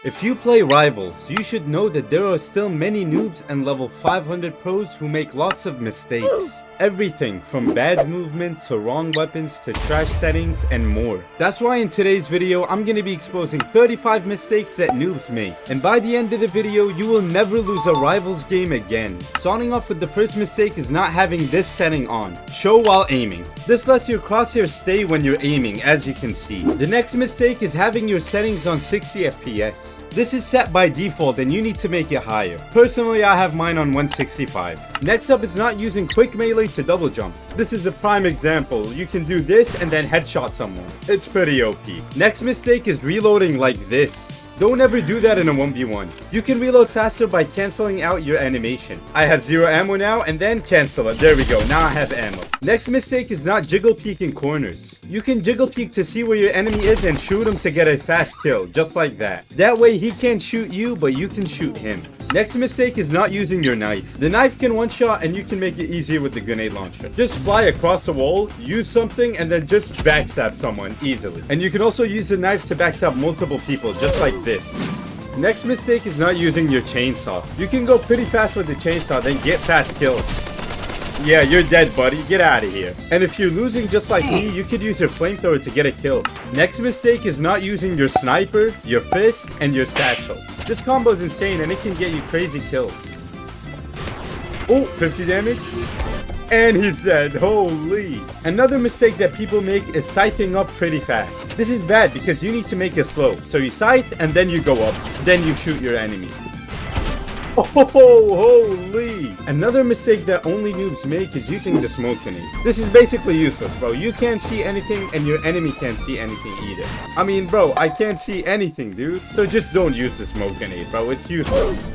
If you play Rivals, you should know that there are still many noobs and level 500 pros who make lots of mistakes. Everything from bad movement to wrong weapons to trash settings and more. That's why in today's video, I'm going to be exposing 35 mistakes that noobs make. And by the end of the video, you will never lose a Rivals game again. Starting off with the first mistake is not having this setting on. Show while aiming. This lets your crosshairs stay when you're aiming, as you can see. The next mistake is having your settings on 60 FPS. This is set by default and you need to make it higher. Personally, I have mine on 165. Next up is not using quick melee to double jump. This is a prime example. You can do this and then headshot someone. It's pretty OP. Next mistake is reloading like this. Don't ever do that in a 1v1. You can reload faster by cancelling out your animation. I have 0 ammo now and then cancel it. There we go. Now I have ammo. Next mistake is not jiggle peek in corners. You can jiggle peek to see where your enemy is and shoot him to get a fast kill. Just like that. That way he can't shoot you, but you can shoot him. Next mistake is not using your knife. The knife can one-shot and you can make it easier with the grenade launcher. Just fly across the wall, use something, and then just backstab someone easily. And you can also use the knife to backstab multiple people, just like this. Next mistake is not using your chainsaw. You can go pretty fast with the chainsaw, then get fast kills. Yeah, you're dead, buddy. Get out of here. And if you're losing just like me, you could use your flamethrower to get a kill. Next mistake is not using your sniper, your fist, and your satchels. This combo is insane and it can get you crazy kills. Oh, 50 damage. And he's dead. Holy. Another mistake that people make is scything up pretty fast. This is bad because you need to make it slow. So you scythe and then you go up. Then you shoot your enemy. Oh, holy! Another mistake that only noobs make is using the smoke grenade. This is basically useless, bro. You can't see anything and your enemy can't see anything either. I mean, bro, I can't see anything, dude. So just don't use the smoke grenade, bro. It's useless.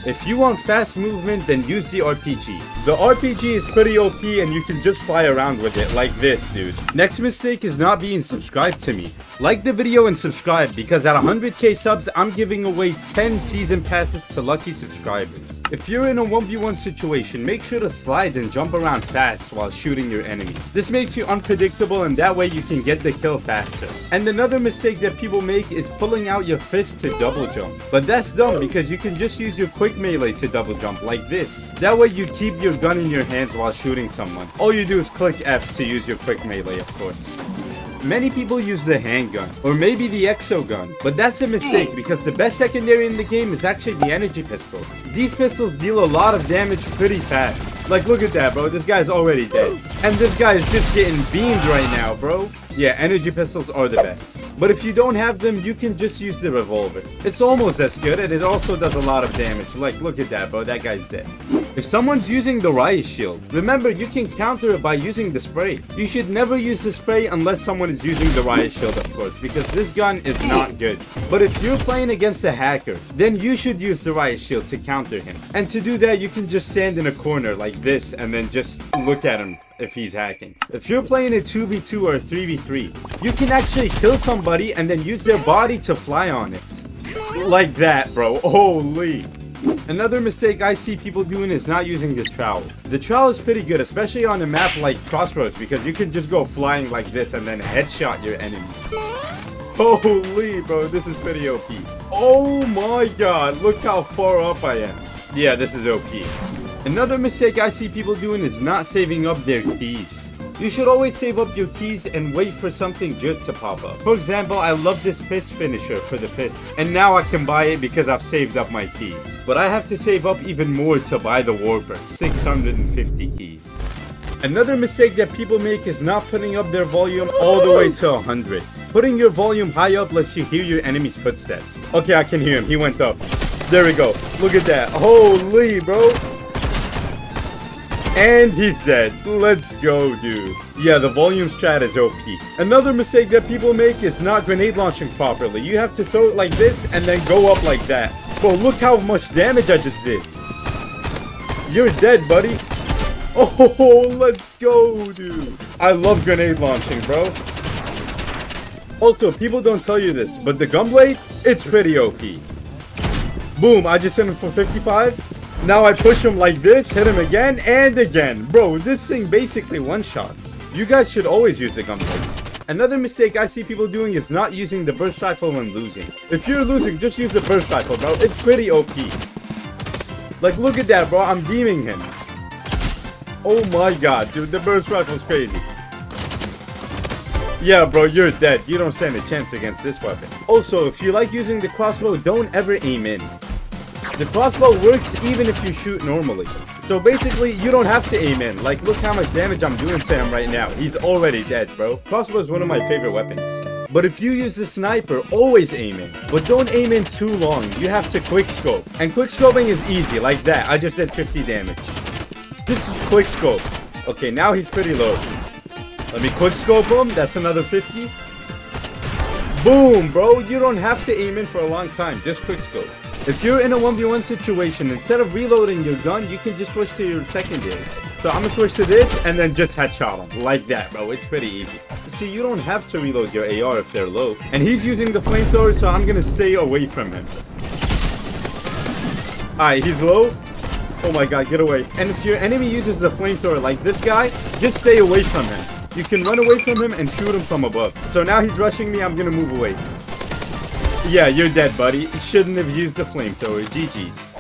If you want fast movement, then use the RPG. The RPG is pretty OP and you can just fly around with it like this, dude. Next mistake is not being subscribed to me. Like the video and subscribe because at 100k subs, I'm giving away 10 season passes to lucky subscribers. If you're in a 1v1 situation, make sure to slide and jump around fast while shooting your enemy. This makes you unpredictable and that way you can get the kill faster. And another mistake that people make is pulling out your fist to double jump. But that's dumb because you can just use your quick melee to double jump like this. That way you keep your gun in your hands while shooting someone. All you do is click F to use your quick melee, of course. Many people use the handgun, or maybe the exo gun, but that's a mistake because the best secondary in the game is actually the energy pistols. These pistols deal a lot of damage pretty fast. Like, look at that, bro, this guy's already dead. And this guy is just getting beamed right now, bro. Yeah, energy pistols are the best. But if you don't have them, you can just use the revolver. It's almost as good and it also does a lot of damage. Like, look at that, bro, that guy's dead. If someone's using the riot shield, remember you can counter it by using the spray. You should never use the spray unless someone is using the riot shield, of course, because this gun is not good. But if you're playing against a hacker, then you should use the riot shield to counter him. And to do that, you can just stand in a corner like this and then just look at him if he's hacking. If you're playing a 2v2 or a 3v3, you can actually kill somebody and then use their body to fly on it. Like that, bro. Holy. Another mistake I see people doing is not using the trowel. The trowel is pretty good, especially on a map like Crossroads, because you can just go flying like this and then headshot your enemy. Holy, bro, this is pretty OP. Oh my god, look how far up I am. Yeah, this is OP. Another mistake I see people doing is not saving up their keys. You should always save up your keys and wait for something good to pop up. For example, I love this fist finisher for the fist. And now I can buy it because I've saved up my keys. But I have to save up even more to buy the Warper, 650 keys. Another mistake that people make is not putting up their volume all the way to 100. Putting your volume high up lets you hear your enemy's footsteps. Okay, I can hear him. He went up. There we go. Look at that. Holy, bro. And he's dead. Let's go, dude. Yeah, the volume strat is OP. Another mistake that people make is not grenade launching properly. You have to throw it like this and then go up like that. Bro, look how much damage I just did. You're dead, buddy. Oh, let's go, dude. I love grenade launching, bro. Also, people don't tell you this, but the gunblade, it's pretty OP. Boom, I just hit him for 55. Now I push him like this, hit him again and again. Bro, this thing basically one-shots. You guys should always use the gunblade. Another mistake I see people doing is not using the burst rifle when losing. If you're losing, just use the burst rifle, bro. It's pretty OP. Like, look at that, bro. I'm beaming him. Oh my god, dude. The burst rifle's crazy. Yeah, bro, you're dead. You don't stand a chance against this weapon. Also, if you like using the crossbow, don't ever aim in. The crossbow works even if you shoot normally. So basically, you don't have to aim in. Like, look how much damage I'm doing to him right now. He's already dead, bro. Crossbow is one of my favorite weapons. But if you use the sniper, always aim in. But don't aim in too long. You have to quick scope. And quick scoping is easy, like that. I just did 50 damage. Just quick scope. Okay, now he's pretty low. Let me quick scope him. That's another 50. Boom, bro. You don't have to aim in for a long time. Just quick scope. If you're in a 1v1 situation, instead of reloading your gun, you can just switch to your secondary. So I'm gonna switch to this and then just headshot him. Like that, bro. It's pretty easy. See, you don't have to reload your AR if they're low. And he's using the flamethrower, so I'm gonna stay away from him. Alright, he's low. Oh my god, get away. And if your enemy uses the flamethrower like this guy, just stay away from him. You can run away from him and shoot him from above. So now he's rushing me, I'm gonna move away. Yeah, you're dead, buddy. Shouldn't have used the flamethrower. GG's.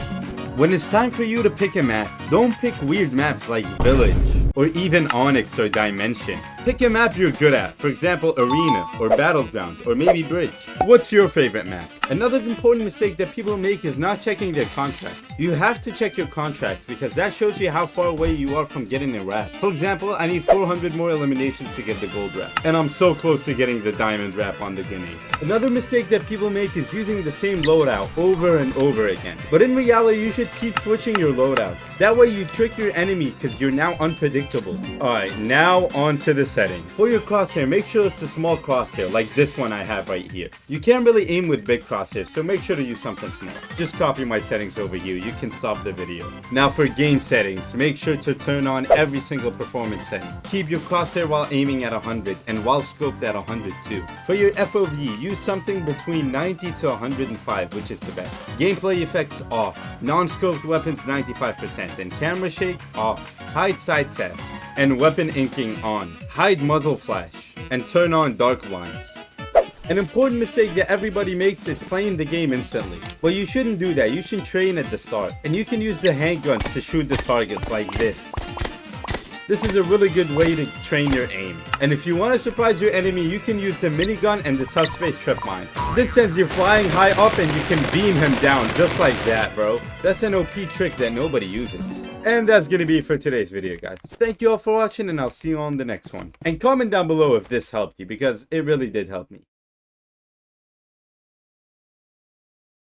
When it's time for you to pick a map, don't pick weird maps like Village or even Onyx or Dimension. Pick a map you're good at, for example Arena or Battleground or maybe Bridge. What's your favorite map? Another important mistake that people make is not checking their contracts. You have to check your contracts because that shows you how far away you are from getting a wrap. For example, I need 400 more eliminations to get the gold wrap. And I'm so close to getting the diamond wrap on the grenade. Another mistake that people make is using the same loadout over and over again. But in reality, you should keep switching your loadout. That way you trick your enemy because you're now unpredictable. Alright, now on to the setting. For your crosshair, make sure it's a small crosshair like this one I have right here. You can't really aim with big crosshairs, so make sure to use something small. Just copy my settings over here. You can stop the video. Now for game settings, make sure to turn on every single performance setting. Keep your crosshair while aiming at 100 and while scoped at 100 too. For your FOV, use something between 90 to 105, which is the best. Gameplay effects off. Non-scoped weapons 95% and camera shake off. Hide side tabs and weapon inking on. Hide muzzle flash and turn on dark blinds. An important mistake that everybody makes is playing the game instantly. But you shouldn't do that. You should train at the start. And you can use the handgun to shoot the targets like this. This is a really good way to train your aim. And if you want to surprise your enemy, you can use the minigun and the subspace trip mine. This sends you flying high up and you can beam him down just like that, bro. That's an OP trick that nobody uses. And that's gonna be it for today's video, guys. Thank you all for watching and I'll see you on the next one. And comment down below if this helped you because it really did help me.